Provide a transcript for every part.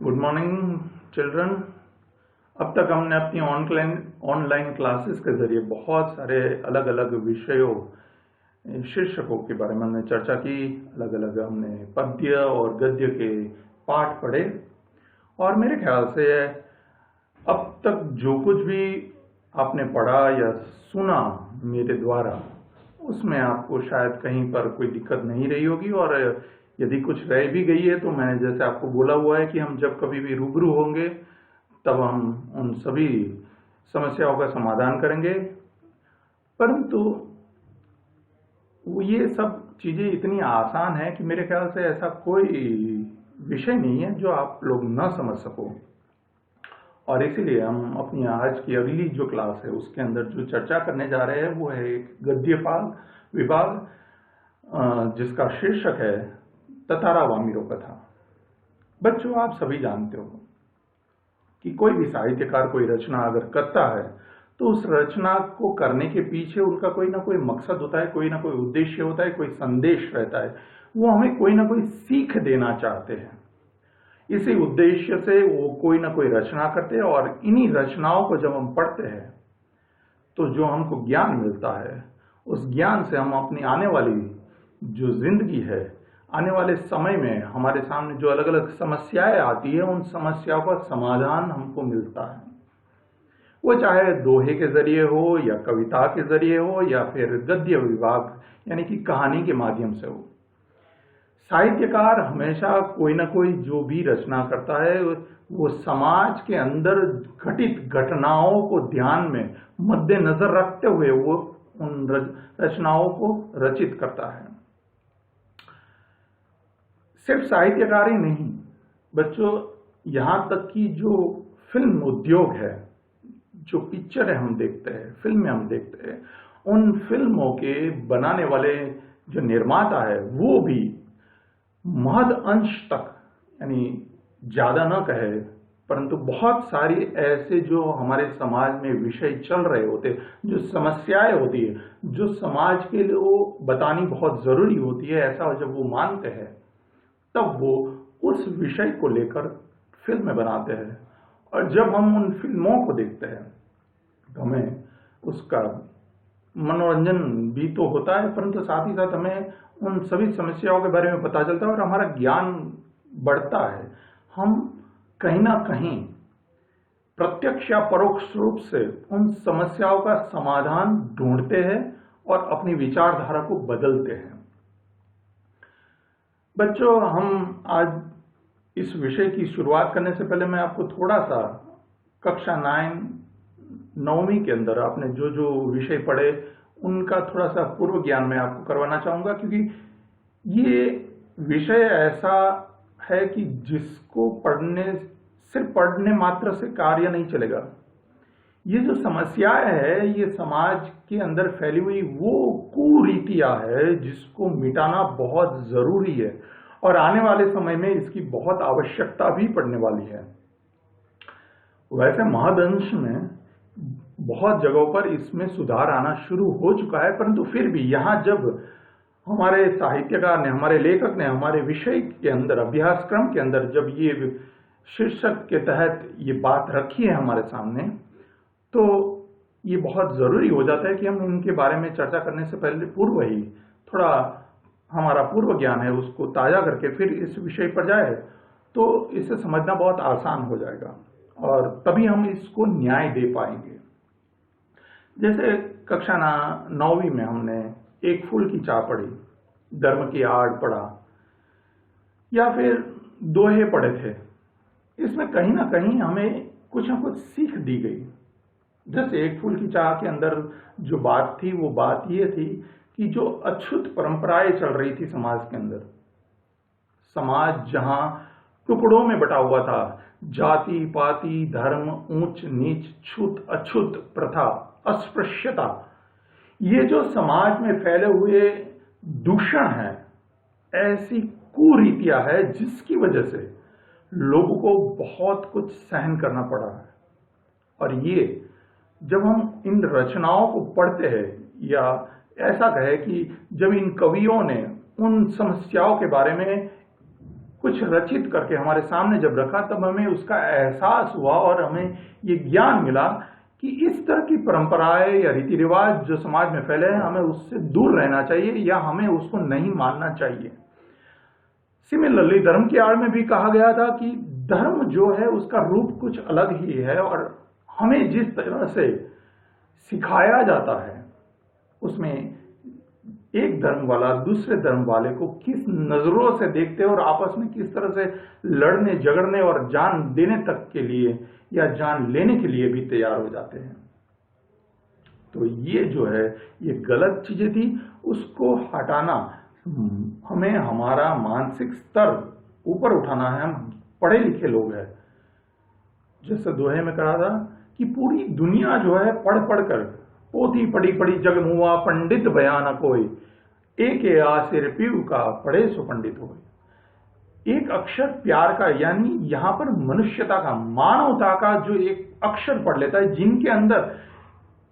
Good morning children. अब तक हमने अपनी ऑनलाइन क्लासेस के जरिए बहुत सारे अलग अलग विषयों शीर्षकों के बारे में हमने चर्चा की। अलग अलग हमने पद्य और गद्य के पाठ पढ़े और मेरे ख्याल से अब तक जो कुछ भी आपने पढ़ा या सुना मेरे द्वारा उसमें आपको शायद कहीं पर कोई दिक्कत नहीं रही होगी, और यदि कुछ रह भी गई है तो मैंने जैसे आपको बोला हुआ है कि हम जब कभी भी रूबरू होंगे तब हम उन सभी समस्याओं का समाधान करेंगे। परंतु ये सब चीजें इतनी आसान है कि मेरे ख्याल से ऐसा कोई विषय नहीं है जो आप लोग न समझ सको, और इसीलिए हम अपनी आज की अगली जो क्लास है उसके अंदर जो चर्चा करने जा रहे हैं वो है एक गद्य विभाग जिसका शीर्षक है ततारा वामिरो कथा। बच्चों, आप सभी जानते हो कि कोई भी साहित्यकार कोई रचना अगर करता है तो उस रचना को करने के पीछे उनका कोई ना कोई मकसद होता है, कोई ना कोई उद्देश्य होता है, कोई संदेश रहता है। वो हमें कोई ना कोई सीख देना चाहते हैं। इसी उद्देश्य से वो कोई ना कोई रचना करते हैं, और इन्हीं रचनाओं को जब हम पढ़ते हैं तो जो हमको ज्ञान मिलता है उस ज्ञान से हम अपनी आने वाली जो जिंदगी है, आने वाले समय में हमारे सामने जो अलग अलग समस्याएं आती है उन समस्याओं का समाधान हमको मिलता है। वो चाहे दोहे के जरिए हो या कविता के जरिए हो या फिर गद्य विभाग यानी कि कहानी के माध्यम से हो। साहित्यकार हमेशा कोई ना कोई जो भी रचना करता है वो समाज के अंदर घटित घटनाओं को ध्यान में मद्देनजर रखते हुए वो उन रचनाओं को रचित करता है। सिर्फ साहित्यकार ही नहीं बच्चों, यहाँ तक कि जो फिल्म उद्योग है, जो पिक्चरें हम देखते हैं, फिल्में हम देखते हैं, उन फिल्मों के बनाने वाले जो निर्माता है वो भी महद अंश तक, यानी ज्यादा न कहे परंतु बहुत सारी ऐसे जो हमारे समाज में विषय चल रहे होते, जो समस्याएं होती है, जो समाज के लिए बतानी बहुत जरूरी होती है, ऐसा जब वो मानते हैं तब वो उस विषय को लेकर फिल्में बनाते हैं। और जब हम उन फिल्मों को देखते हैं तो हमें उसका मनोरंजन भी तो होता है, परंतु साथ ही साथ हमें उन सभी समस्याओं के बारे में पता चलता है और हमारा ज्ञान बढ़ता है। हम कहीं ना कहीं प्रत्यक्ष या परोक्ष रूप से उन समस्याओं का समाधान ढूंढते हैं और अपनी विचारधारा को बदलते हैं। बच्चों, हम आज इस विषय की शुरुआत करने से पहले मैं आपको थोड़ा सा कक्षा 9वीं के अंदर आपने जो जो विषय पढ़े उनका थोड़ा सा पूर्व ज्ञान मैं आपको करवाना चाहूंगा, क्योंकि ये विषय ऐसा है कि जिसको सिर्फ पढ़ने मात्र से कार्य नहीं चलेगा। ये जो समस्याएं है ये समाज के अंदर फैली हुई वो कुरीतियां है जिसको मिटाना बहुत जरूरी है, और आने वाले समय में इसकी बहुत आवश्यकता भी पड़ने वाली है। वैसे महदंश में बहुत जगहों पर इसमें सुधार आना शुरू हो चुका है, परंतु फिर भी यहाँ जब हमारे साहित्यकार ने, हमारे लेखक ने हमारे विषय के अंदर, अभ्यासक्रम के अंदर जब ये शीर्षक के तहत ये बात रखी है हमारे सामने, तो ये बहुत जरूरी हो जाता है कि हम इनके बारे में चर्चा करने से पहले पूर्व ही थोड़ा हमारा पूर्व ज्ञान है उसको ताजा करके फिर इस विषय पर जाए तो इसे समझना बहुत आसान हो जाएगा और तभी हम इसको न्याय दे पाएंगे। जैसे कक्षा 9वीं में हमने एक फूल की चाह पढ़ी, धर्म की आड़ पढ़ा, या फिर दोहे पढ़े थे। इसमें कहीं ना कहीं हमें कुछ ना कुछ सीख दी गई। जैसे एक फूल की चाह के अंदर जो बात थी वो बात ये थी कि जो अछूत परंपराएं चल रही थी समाज के अंदर, समाज जहां टुकड़ों में बटा हुआ था, जाति पाति धर्म, ऊंच नीच, छूत अछूत प्रथा, अस्पृश्यता, ये जो समाज में फैले हुए दूषण है, ऐसी कुरीतियां है जिसकी वजह से लोगों को बहुत कुछ सहन करना पड़ा है। और ये जब हम इन रचनाओं को पढ़ते हैं, या ऐसा कहे कि जब इन कवियों ने उन समस्याओं के बारे में कुछ रचित करके हमारे सामने जब रखा, तब हमें उसका एहसास हुआ और हमें ये ज्ञान मिला कि इस तरह की परंपराएं या रीति रिवाज जो समाज में फैले हैं, हमें उससे दूर रहना चाहिए या हमें उसको नहीं मानना चाहिए। सिमिलरली धर्म की आड़ में भी कहा गया था कि धर्म जो है उसका रूप कुछ अलग ही है, और हमें जिस तरह से सिखाया जाता है उसमें एक धर्म वाला दूसरे धर्म वाले को किस नजरों से देखते हैं और आपस में किस तरह से लड़ने झगड़ने और जान देने तक के लिए या जान लेने के लिए भी तैयार हो जाते हैं। तो ये जो है ये गलत चीजें थी, उसको हटाना, हमें हमारा मानसिक स्तर ऊपर उठाना है। हम पढ़े लिखे लोग हैं, जैसे दोहे में कहा था कि पूरी दुनिया जो है पढ़ पढ़ कर पोथी पढ़ी पढ़ी जग मुआ पंडित बयान कोई, एक आसिर पीव का पढ़े सो पंडित हो। एक अक्षर प्यार का, यानी यहां पर मनुष्यता का, मानवता का जो एक अक्षर पढ़ लेता है, जिनके अंदर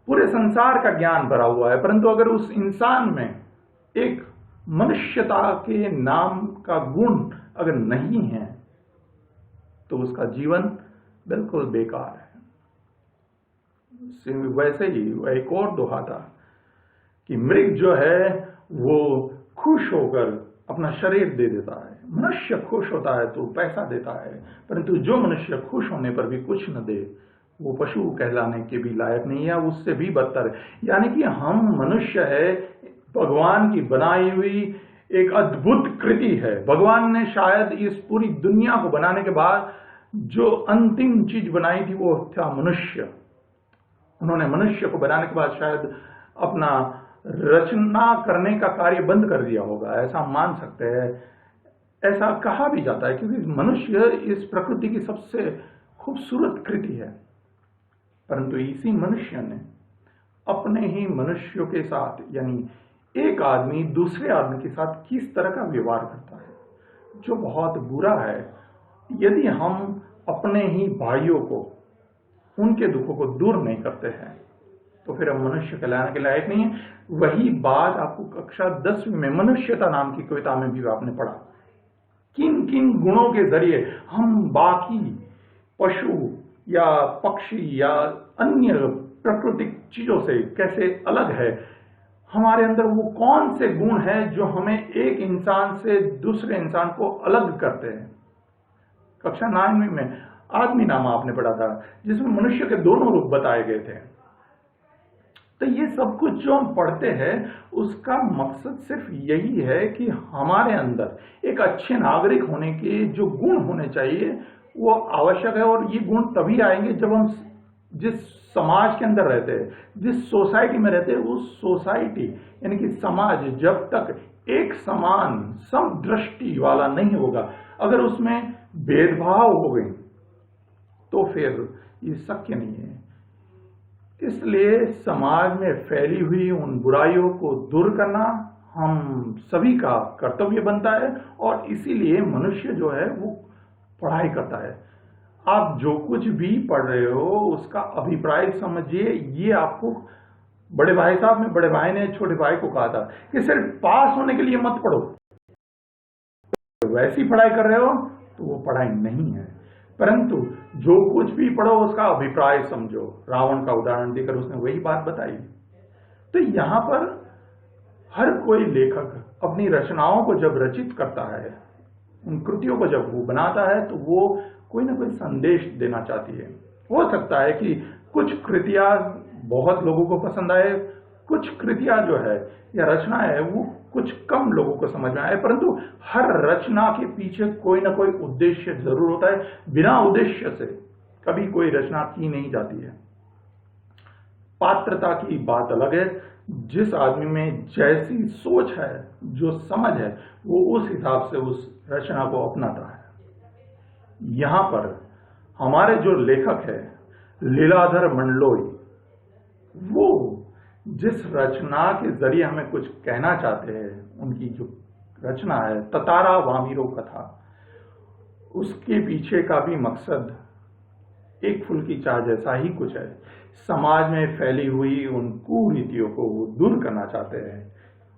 पूरे संसार का ज्ञान भरा हुआ है, परंतु अगर उस इंसान में एक मनुष्यता के नाम का गुण अगर नहीं है तो उसका जीवन बिल्कुल बेकार है। वैसे ही एक और दोहा था कि मृग जो है वो खुश होकर अपना शरीर दे देता है, मनुष्य खुश होता है तो पैसा देता है, परंतु जो मनुष्य खुश होने पर भी कुछ न दे वो पशु कहलाने के भी लायक नहीं है, उससे भी बदतर है। यानी कि हम मनुष्य है, भगवान की बनाई हुई एक अद्भुत कृति है। भगवान ने शायद इस पूरी दुनिया को बनाने के बाद जो अंतिम चीज बनाई थी वो था मनुष्य। उन्होंने मनुष्य को बनाने के बाद शायद अपना रचना करने का कार्य बंद कर दिया होगा, ऐसा मान सकते हैं। ऐसा कहा भी जाता है क्योंकि मनुष्य इस प्रकृति की सबसे खूबसूरत कृति है, परंतु इसी मनुष्य ने अपने ही मनुष्यों के साथ, यानी एक आदमी दूसरे आदमी के साथ किस तरह का व्यवहार करता है, जो बहुत बुरा है। यदि हम अपने ही भाइयों को, उनके दुखों को दूर नहीं करते हैं तो फिर हम मनुष्य कहलाने के लायक नहीं है। वही बात आपको कक्षा 10वीं में मनुष्यता नाम की कविता में भी आपने पढ़ा, किन किन गुणों के जरिए हम बाकी पशु या पक्षी या अन्य प्राकृतिक चीजों से कैसे अलग है। हमारे अंदर वो कौन से गुण हैं जो हमें एक इंसान से दूसरे इंसान को अलग करते हैं। कक्षा 9वीं में आदमी नामा आपने पढ़ा था, जिसमें मनुष्य के दोनों रूप बताए गए थे। तो ये सब कुछ जो हम पढ़ते हैं उसका मकसद सिर्फ यही है कि हमारे अंदर एक अच्छे नागरिक होने के जो गुण होने चाहिए वो आवश्यक है, और ये गुण तभी आएंगे जब हम जिस समाज के अंदर रहते हैं, जिस सोसाइटी में रहते हैं, उस सोसाइटी यानी कि समाज जब तक एक समान समदृष्टि वाला नहीं होगा, अगर उसमें भेदभाव हो गए तो फिर ये शक्य नहीं है। इसलिए समाज में फैली हुई उन बुराइयों को दूर करना हम सभी का कर्तव्य बनता है, और इसीलिए मनुष्य जो है वो पढ़ाई करता है। आप जो कुछ भी पढ़ रहे हो उसका अभिप्राय समझिए। ये आपको बड़े भाई साहब में बड़े भाई ने छोटे भाई को कहा था कि सिर्फ पास होने के लिए मत पढ़ो, वैसी पढ़ाई कर रहे हो तो वो पढ़ाई नहीं है, परंतु जो कुछ भी पढ़ो उसका अभिप्राय समझो। रावण का उदाहरण देकर उसने वही बात बताई। तो यहां पर हर कोई लेखक अपनी रचनाओं को जब रचित करता है, उन कृतियों को जब वो बनाता है, तो वो कोई ना कोई संदेश देना चाहती है। हो सकता है कि कुछ कृतियां बहुत लोगों को पसंद आए, कुछ कृतियां जो है या रचना है वो कुछ कम लोगों को समझ में आए, परंतु हर रचना के पीछे कोई ना कोई उद्देश्य जरूर होता है। बिना उद्देश्य से कभी कोई रचना की नहीं जाती है। पात्रता की बात अलग है, जिस आदमी में जैसी सोच है, जो समझ है, वो उस हिसाब से उस रचना को अपनाता है। यहां पर हमारे जो लेखक है लीलाधर मंडलोई, वो जिस रचना के जरिए हमें कुछ कहना चाहते हैं, उनकी जो रचना है ततारा वामिरो कथा, उसके पीछे का भी मकसद एक फूल की चाह जैसा ही कुछ है। समाज में फैली हुई उन कुरीतियों को वो दूर करना चाहते हैं।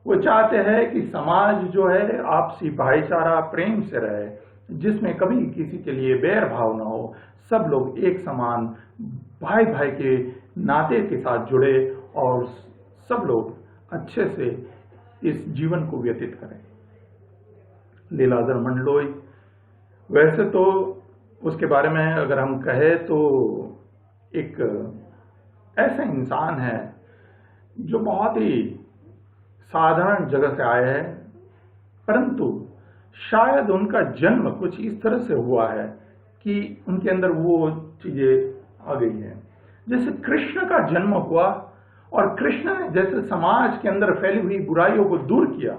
वो चाहते हैं कि समाज जो है आपसी भाईचारा प्रेम से रहे, जिसमें कभी किसी के लिए बैर भाव ना हो, सब लोग एक समान भाई भाई के नाते के साथ जुड़े और सब लोग अच्छे से इस जीवन को व्यतीत करें। लीलाधर मंडलोई, वैसे तो उसके बारे में अगर हम कहें तो एक ऐसा इंसान है जो बहुत ही साधारण जगह से आए हैं, परंतु शायद उनका जन्म कुछ इस तरह से हुआ है कि उनके अंदर वो चीजें आ गई हैं। जैसे कृष्ण का जन्म हुआ और कृष्ण ने जैसे समाज के अंदर फैली हुई बुराइयों को दूर किया,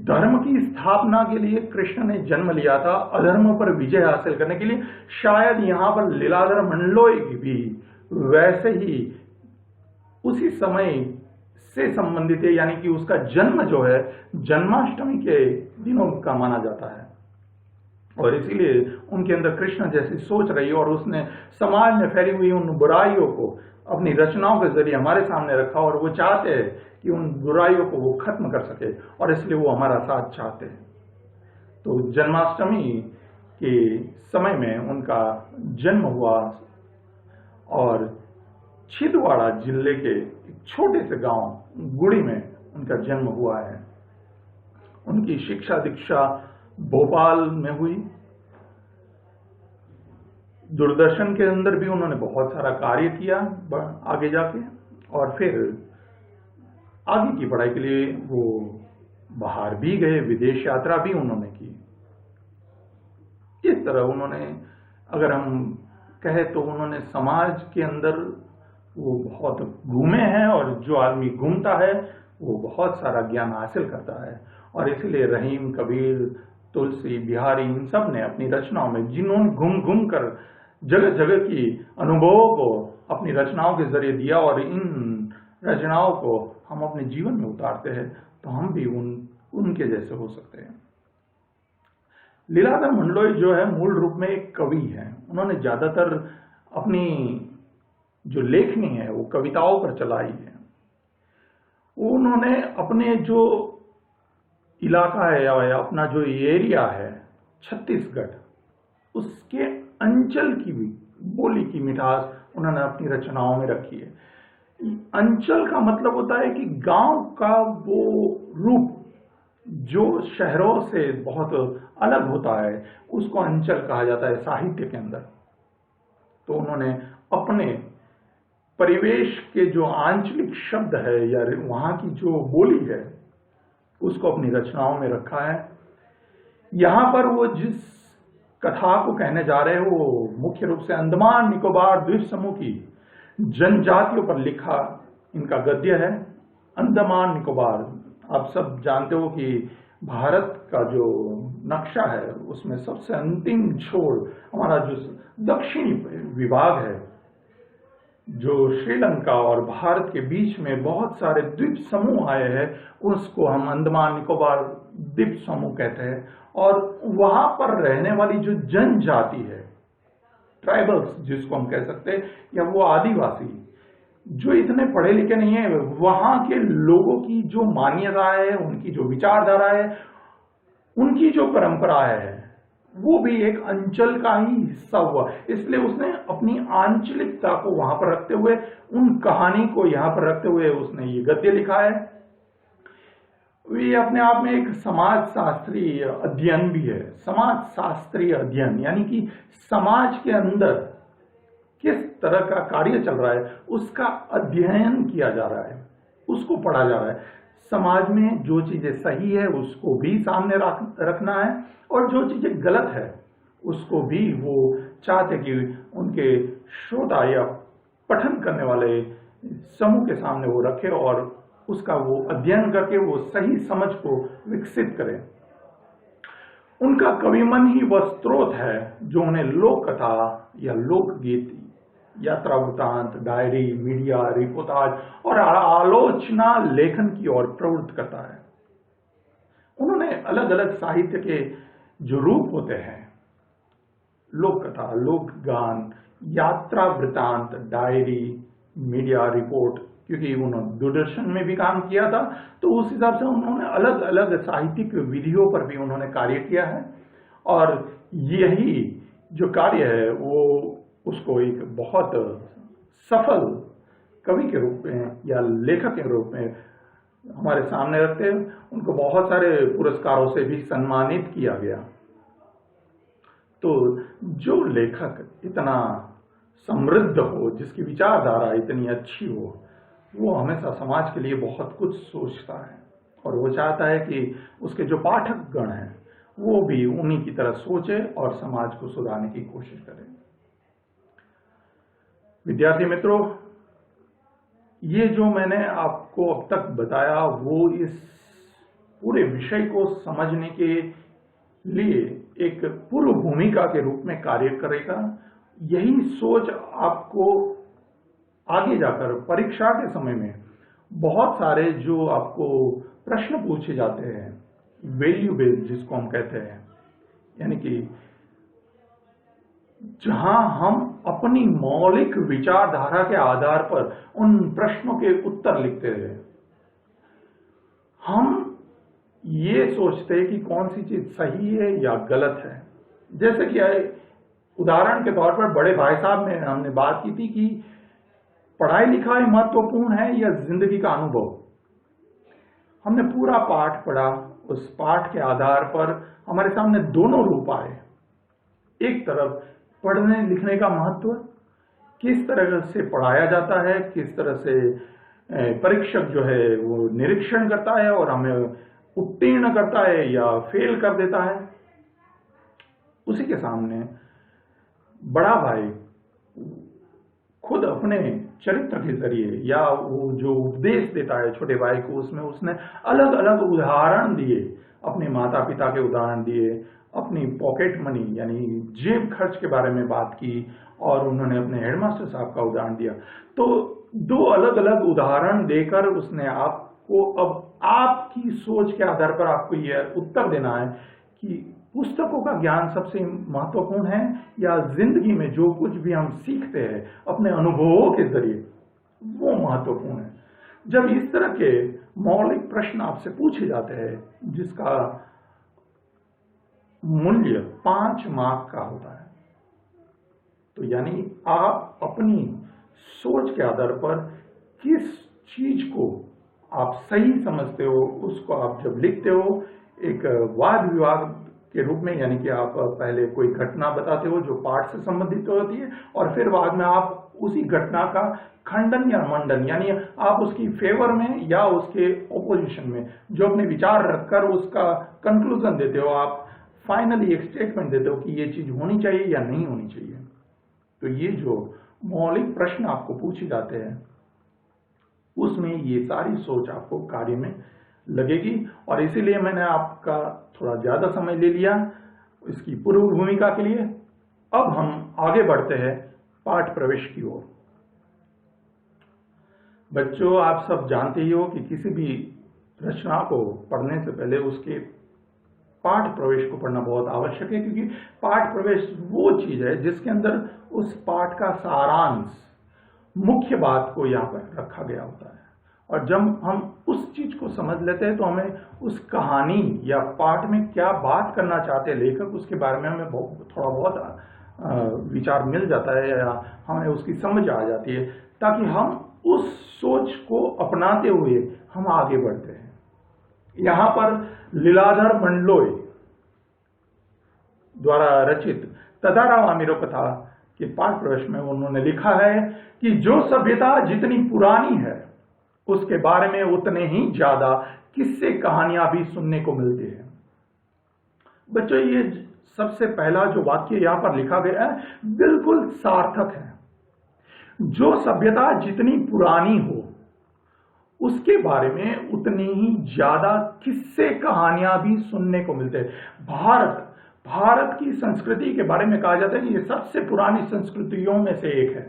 धर्म की स्थापना के लिए कृष्ण ने जन्म लिया था, अधर्म पर विजय हासिल करने के लिए। शायद यहां पर लीलाधर मंडलोई भी वैसे ही उसी समय से संबंधित है, यानी कि उसका जन्म जो है जन्माष्टमी के दिनों का माना जाता है और इसीलिए उनके अंदर कृष्ण जैसी सोच रही और उसने समाज में फैली हुई उन बुराइयों को अपनी रचनाओं के जरिए हमारे सामने रखा और वो चाहते हैं कि उन बुराइयों को वो खत्म कर सके और इसलिए वो हमारा साथ चाहते हैं। तो जन्माष्टमी के समय में उनका जन्म हुआ और छिंदवाड़ा जिले के एक छोटे से गांव गुड़ी में उनका जन्म हुआ है। उनकी शिक्षा दीक्षा भोपाल में हुई। दूरदर्शन के अंदर भी उन्होंने बहुत सारा कार्य किया आगे जाके, और फिर आगे की पढ़ाई के लिए वो बाहर भी गए, विदेश यात्रा भी उन्होंने की। इस तरह उन्होंने, अगर हम कहे तो उन्होंने समाज के अंदर वो बहुत घूमे हैं और जो आदमी घूमता है वो बहुत सारा ज्ञान हासिल करता है। और इसीलिए रहीम, कबीर, तुलसी, बिहारी, इन सब ने अपनी रचनाओं में, जिन्होंने घूम घूम कर जगह जगह की अनुभवों को अपनी रचनाओं के जरिए दिया और इन रचनाओं को हम अपने जीवन में उतारते हैं तो हम भी उनके जैसे हो सकते हैं। लीलाधर मंडलोई जो है मूल रूप में एक कवि है। उन्होंने ज्यादातर अपनी जो लेखनी है वो कविताओं पर चलाई है। उन्होंने अपने जो इलाका है या अपना जो एरिया है छत्तीसगढ़, उसके अंचल की भी बोली की मिठास उन्होंने अपनी रचनाओं में रखी है। अंचल का मतलब होता है कि गांव का वो रूप जो शहरों से बहुत अलग होता है, उसको अंचल कहा जाता है साहित्य के अंदर। तो उन्होंने अपने परिवेश के जो आंचलिक शब्द है या वहां की जो बोली है उसको अपनी रचनाओं में रखा है। यहां पर वो जिस कथा को कहने जा रहे हैं वो मुख्य रूप से अंडमान निकोबार द्वीप समूह की जनजातियों पर लिखा इनका गद्य है। अंडमान निकोबार, आप सब जानते हो कि भारत का जो नक्शा है उसमें सबसे अंतिम छोर हमारा जो दक्षिणी विभाग है, जो श्रीलंका और भारत के बीच में बहुत सारे द्वीप समूह आए हैं, उसको हम अंडमान निकोबार द्वीप समूह कहते हैं। और वहां पर रहने वाली जो जनजाति है, ट्राइबल्स जिसको हम कह सकते हैं, या वो आदिवासी जो इतने पढ़े लिखे नहीं है, वहां के लोगों की जो मान्यता है, उनकी जो विचारधारा है, उनकी जो परंपरा है, वो भी एक अंचल का ही हिस्सा हुआ। इसलिए उसने अपनी आंचलिकता को वहां पर रखते हुए, उन कहानी को यहां पर रखते हुए उसने ये गद्य लिखा है। ये अपने आप में एक समाज शास्त्रीय अध्ययन भी है। समाज शास्त्रीय अध्ययन यानी कि समाज के अंदर किस तरह का कार्य चल रहा है उसका अध्ययन किया जा रहा है, उसको पढ़ा जा रहा है। समाज में जो चीजें सही है उसको भी सामने रखना है और जो चीजें गलत है उसको भी वो चाहते कि उनके श्रोता या पठन करने वाले समूह के सामने वो रखे और उसका वो अध्ययन करके वो सही समझ को विकसित करें। उनका कविमन ही वह स्रोत है जो उन्हें लोक कथा या लोकगीत, यात्रा वृतांत, डायरी, मीडिया, रिपोर्टाज और आलोचना लेखन की ओर प्रवृत्त करता है। उन्होंने अलग अलग साहित्य के जो रूप होते हैं, लोक कथा, लोक गान, यात्रा वृतांत, डायरी, मीडिया रिपोर्ट, क्योंकि उन्होंने दूरदर्शन में भी काम किया था, तो उस हिसाब से उन्होंने अलग अलग साहित्यिक विधियों पर भी उन्होंने कार्य किया है। और यही जो कार्य है वो उसको एक बहुत सफल कवि के रूप में या लेखक के रूप में हमारे सामने रखते हैं। उनको बहुत सारे पुरस्कारों से भी सम्मानित किया गया। तो जो लेखक इतना समृद्ध हो, जिसकी विचारधारा इतनी अच्छी हो, वो हमेशा समाज के लिए बहुत कुछ सोचता है और वो चाहता है कि उसके जो पाठक गण हैं वो भी उन्हीं की तरह सोचे और समाज को सुधारने की कोशिश करें। विद्यार्थी मित्रों, ये जो मैंने आपको अब तक बताया वो इस पूरे विषय को समझने के लिए एक पूर्व भूमिका के रूप में कार्य करेगा। यही सोच आपको आगे जाकर परीक्षा के समय में बहुत सारे जो आपको प्रश्न पूछे जाते हैं, वैल्यू बेस्ड जिसको हम कहते हैं, यानी कि जहां हम अपनी मौलिक विचारधारा के आधार पर उन प्रश्नों के उत्तर लिखते हैं, हम ये सोचते हैं कि कौन सी चीज सही है या गलत है। जैसे कि उदाहरण के तौर पर बड़े भाई साहब में हमने बात की थी कि पढ़ाई लिखाई महत्वपूर्ण है या जिंदगी का अनुभव। हमने पूरा पाठ पढ़ा, उस पाठ के आधार पर हमारे सामने दोनों रूप आए। एक तरफ पढ़ने लिखने का महत्व, किस तरह से पढ़ाया जाता है, किस तरह से परीक्षक जो है वो निरीक्षण करता है और हमें उत्तीर्ण करता है या फेल कर देता है। उसी के सामने बड़ा भाई खुद अपने चरित्र के जरिए या वो जो उपदेश देता है छोटे भाई को, उसमें उसने अलग अलग उदाहरण दिए, अपने माता पिता के उदाहरण दिए, अपनी पॉकेट मनी यानी जेब खर्च के बारे में बात की और उन्होंने अपने हेडमास्टर साहब का उदाहरण दिया। तो दो अलग अलग उदाहरण देकर उसने आपको अब आपकी सोच के आधार पर आपको यह उत्तर देना है कि पुस्तकों का ज्ञान सबसे महत्वपूर्ण है या जिंदगी में जो कुछ भी हम सीखते हैं अपने अनुभवों के जरिए वो महत्वपूर्ण है। जब इस तरह के मौलिक प्रश्न आपसे पूछे जाते हैं जिसका मूल्य 5 मार्क का होता है, तो यानी आप अपनी सोच के आधार पर किस चीज को आप सही समझते हो उसको आप जब लिखते हो एक वाद विवाद के रूप में, यानी कि आप पहले कोई घटना बताते हो जो पाठ से संबंधित होती है और फिर बाद में आप उसी घटना का खंडन या मंडन, यानी आप उसकी फेवर में या उसके ओपोजिशन में जो अपने विचार रखकर उसका कंक्लूजन देते हो, आप फाइनली एक स्टेटमेंट देते हो कि ये चीज होनी चाहिए या नहीं होनी चाहिए। तो ये जो मौलिक प्रश्न आपको पूछे जाते हैं उसमें ये सारी सोच आपको कार्य में लगेगी और इसीलिए मैंने आपका थोड़ा ज्यादा समय ले लिया इसकी पूर्व भूमिका के लिए। अब हम आगे बढ़ते हैं पाठ प्रवेश की ओर। बच्चों, आप सब जानते ही हो कि किसी भी रचना को पढ़ने से पहले उसके पाठ प्रवेश को पढ़ना बहुत आवश्यक है, क्योंकि पाठ प्रवेश वो चीज है जिसके अंदर उस पाठ का सारांश, मुख्य बात को यहाँ पर रखा गया होता है। और जब हम उस चीज को समझ लेते हैं तो हमें उस कहानी या पाठ में क्या बात करना चाहते हैं लेखक, उसके बारे में हमें थोड़ा बहुत विचार मिल जाता है या हमें उसकी समझ आ जाती है, ताकि हम उस सोच को अपनाते हुए हम आगे बढ़ते हैं। यहाँ पर लीलाधर मंडलोई द्वारा रचित तदाराव आमिरो कथा के पाठ प्रवेश में उन्होंने लिखा है कि जो सभ्यता जितनी पुरानी है उसके बारे में उतने ही ज्यादा किस्से कहानियां भी सुनने को मिलती है। बच्चों, ये सबसे पहला जो वाक्य यहां पर लिखा गया है बिल्कुल सार्थक है। जो सभ्यता जितनी पुरानी हो उसके बारे में उतनी ही ज्यादा किस्से कहानियां भी सुनने को मिलते हैं। भारत की संस्कृति के बारे में कहा जाता है कि ये सबसे पुरानी संस्कृतियों में से एक है,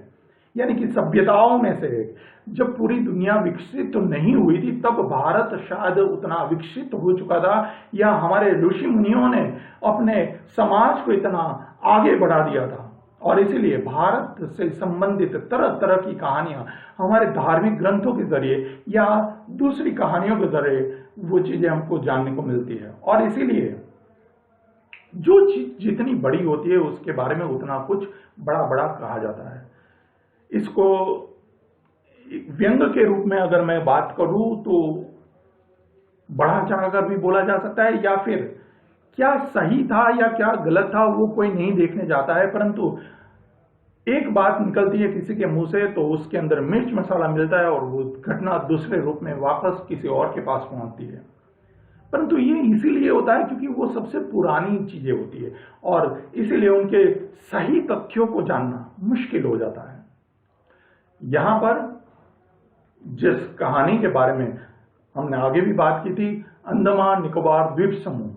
यानी कि सभ्यताओं में से एक। जब पूरी दुनिया विकसित तो नहीं हुई थी तब भारत शायद उतना विकसित हो चुका था, या हमारे ऋषि मुनियों ने अपने समाज को इतना आगे बढ़ा दिया था। और इसीलिए भारत से संबंधित तरह तरह की कहानियां हमारे धार्मिक ग्रंथों के जरिए या दूसरी कहानियों के जरिए वो चीजें हमको जानने को मिलती है। और इसीलिए जो चीज जितनी बड़ी होती है उसके बारे में उतना कुछ बड़ा बड़ा कहा जाता है। इसको व्यंग के रूप में अगर मैं बात करूं तो बढ़ा चढ़ाकर भी बोला जा सकता है, या फिर क्या सही था या क्या गलत था वो कोई नहीं देखने जाता है, परंतु एक बात निकलती है किसी के मुंह से तो उसके अंदर मिर्च मसाला मिलता है और वो घटना दूसरे रूप में वापस किसी और के पास पहुंचती है। परंतु ये इसीलिए होता है क्योंकि वो सबसे पुरानी चीजें होती है और इसीलिए उनके सही तथ्यों को जानना मुश्किल हो जाता है। यहां पर जिस कहानी के बारे में हमने आगे भी बात की थी, अंडमान निकोबार द्वीप समूह,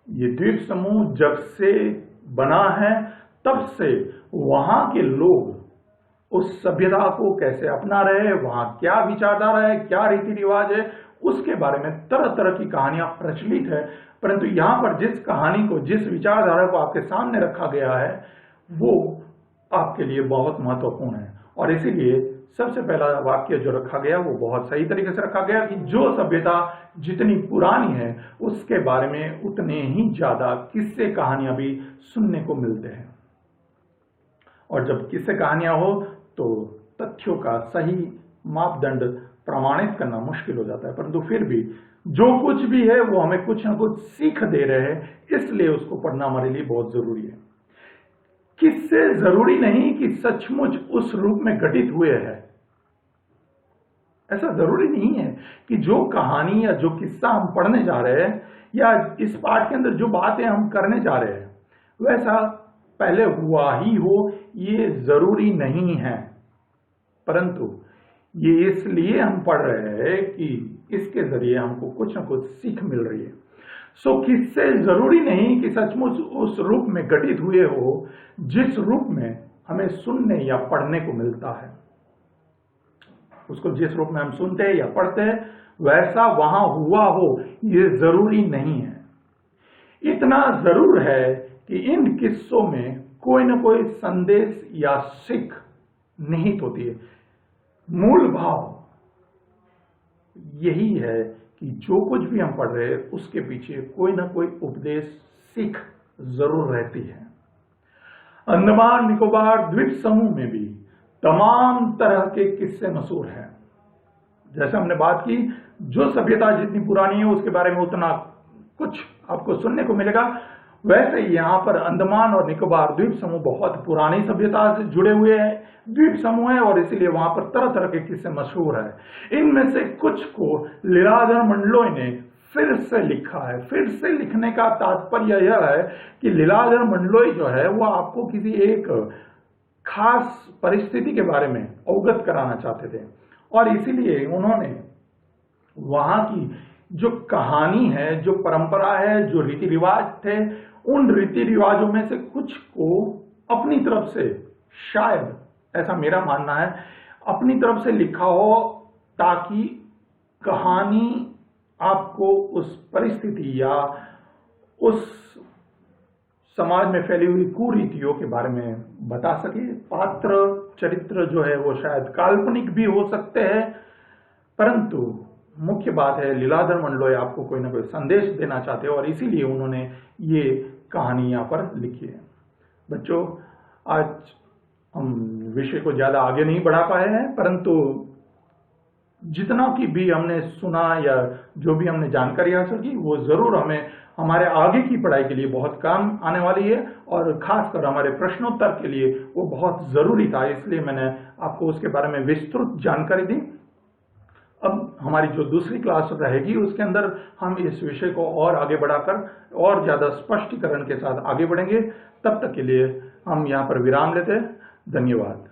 ये द्वीप समूह जब से बना है तब से वहां के लोग उस सभ्यता को कैसे अपना रहे, वहां क्या विचारधारा है, क्या रीति रिवाज है, उसके बारे में तरह तरह की कहानियां प्रचलित है। परंतु यहां पर जिस कहानी को, जिस विचारधारा को आपके सामने रखा गया है वो आपके लिए बहुत महत्वपूर्ण है। और इसीलिए सबसे पहला वाक्य जो रखा गया वो बहुत सही तरीके से रखा गया कि जो सभ्यता जितनी पुरानी है उसके बारे में उतने ही ज्यादा किस्से कहानियां भी सुनने को मिलते हैं। और जब किस्से कहानियां हो तो तथ्यों का सही मापदंड प्रमाणित करना मुश्किल हो जाता है, परंतु फिर भी जो कुछ भी है वो हमें कुछ ना कुछ सीख दे रहे हैं, इसलिए उसको पढ़ना हमारे लिए बहुत जरूरी है। किस्से जरूरी नहीं कि सचमुच उस रूप में घटित हुए हैं। ऐसा जरूरी नहीं है कि जो कहानी या जो किस्सा हम पढ़ने जा रहे हैं या इस पाठ के अंदर जो बातें हम करने जा रहे हैं वैसा पहले हुआ ही हो, ये जरूरी नहीं है। परंतु ये इसलिए हम पढ़ रहे हैं कि इसके जरिए हमको कुछ ना कुछ सीख मिल रही है। सो किससे जरूरी नहीं कि सचमुच उस रूप में घटित हुए हो जिस रूप में हमें सुनने या पढ़ने को मिलता है। उसको जिस रूप में हम सुनते हैं या पढ़ते हैं वैसा वहां हुआ हो, ये जरूरी नहीं है। इतना जरूर है कि इन किस्सों में कोई ना कोई संदेश या सीख निहित होती है। मूल भाव यही है कि जो कुछ भी हम पढ़ रहे हैं उसके पीछे कोई ना कोई उपदेश सीख जरूर रहती है। अंडमान निकोबार द्वीप समूह में भी तमाम तरह के किस्से मशहूर हैं। जैसे हमने बात की, जो सभ्यता जितनी पुरानी है उसके बारे में उतना कुछ आपको सुनने को मिलेगा, वैसे यहाँ पर अंडमान और निकोबार द्वीप समूह बहुत पुरानी सभ्यता से जुड़े हुए हैं द्वीप समूह है और इसीलिए वहां पर तरह तरह के किस्से मशहूर है। इनमें से कुछ को लीलाधर मंडलोई ने फिर से लिखा है। फिर से लिखने का तात्पर्य यह है कि लीलाधर मंडलोई जो है वो आपको किसी एक खास परिस्थिति के बारे में अवगत कराना चाहते थे और इसीलिए उन्होंने वहां की जो कहानी है, जो परंपरा है, जो रीति रिवाज थे, उन रीति रिवाजों में से कुछ को अपनी तरफ से, शायद ऐसा मेरा मानना है, अपनी तरफ से लिखा हो ताकि कहानी आपको उस परिस्थिति या उस समाज में फैली हुई कुरीतियों के बारे में बता सके। पात्र चरित्र जो है वो शायद काल्पनिक भी हो सकते हैं, परंतु मुख्य बात है लीलाधर मंडलोई आपको कोई ना कोई संदेश देना चाहते हो और इसीलिए उन्होंने ये कहानी यहाँ पर लिखी है। बच्चों, आज हम विषय को ज्यादा आगे नहीं बढ़ा पाए हैं, परंतु जितना की भी हमने सुना या जो भी हमने जानकारी हासिल की वो जरूर हमें हमारे आगे की पढ़ाई के लिए बहुत काम आने वाली है और खासकर हमारे प्रश्नोत्तर के लिए वो बहुत जरूरी था, इसलिए मैंने आपको उसके बारे में विस्तृत जानकारी दी। अब हमारी जो दूसरी क्लास रहेगी उसके अंदर हम इस विषय को और आगे बढ़ाकर और ज्यादा स्पष्टीकरण के साथ आगे बढ़ेंगे। तब तक के लिए हम यहाँ पर विराम लेते हैं। धन्यवाद।